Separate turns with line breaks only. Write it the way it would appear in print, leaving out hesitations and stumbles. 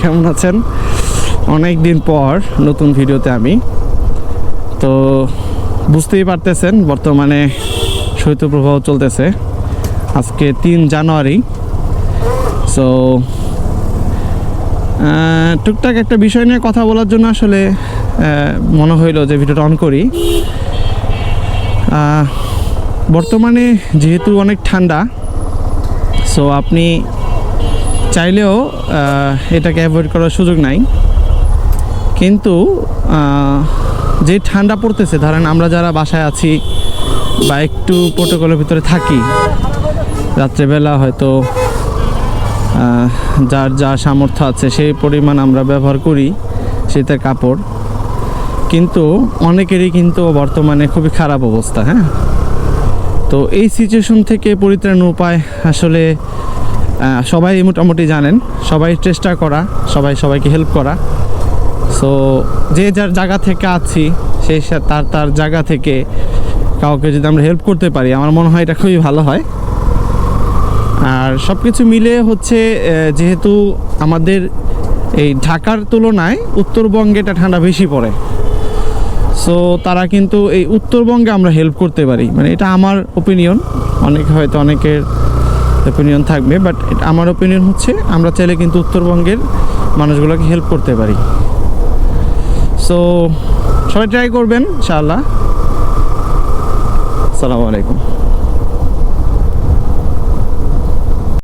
কেমন আছেন? অনেক দিন পর নতুন ভিডিওতে আমি তো বুঝতেই পারতেছেন বর্তমানে শৈত্যপ্রবাহ চলতেছে। আজকে 3 জানুয়ারি। সো টুকটাক একটা বিষয় নিয়ে কথা বলার জন্য আসলে মনে হইলো যে ভিডিওটা অন করি। বর্তমানে যেহেতু অনেক ঠান্ডা, সো আপনি চাইলেও এটাকে অ্যাভয়েড করার সুযোগ নাই। কিন্তু যে ঠান্ডা পড়তেছে, ধরেন আমরা যারা বাসায় আছি বা একটু প্রোটোকলের ভিতরে থাকি, রাত্রেবেলা হয়তো যার যা সামর্থ্য আছে সেই পরিমাণ আমরা ব্যবহার করি শীতের কাপড়, কিন্তু অনেকেরই কিন্তু বর্তমানে খুবই খারাপ অবস্থা। হ্যাঁ, তো এই সিচুয়েশন থেকে পরিত্রাণের উপায় আসলে সবাই মোটামুটি জানেন। সবাই চেষ্টা করা, সবাইকে হেল্প করা। সো যে যার জায়গা থেকে আছি সেই তার জায়গা থেকে কাউকে যদি আমরা হেল্প করতে পারি, আমার মনে হয় এটা খুবই ভালো হয়। আর সব কিছু মিলে হচ্ছে, যেহেতু আমাদের এই ঢাকার তুলনায় উত্তরবঙ্গে এটা ঠান্ডা বেশি পড়ে, সো তারা কিন্তু এই উত্তরবঙ্গে আমরা হেল্প করতে পারি। মানে এটা আমার ওপিনিয়ন, হয়তো অনেকের ওপিনিয়ন থাকবে, বাট এটা আমার ওপিনিয়ন হচ্ছে আমরা চাইলে কিন্তু উত্তরবঙ্গের মানুষগুলোকে হেল্প করতে পারি। সো সবাই ট্রাই করবেন ইনশাআল্লাহ। আসসালামু আলাইকুম।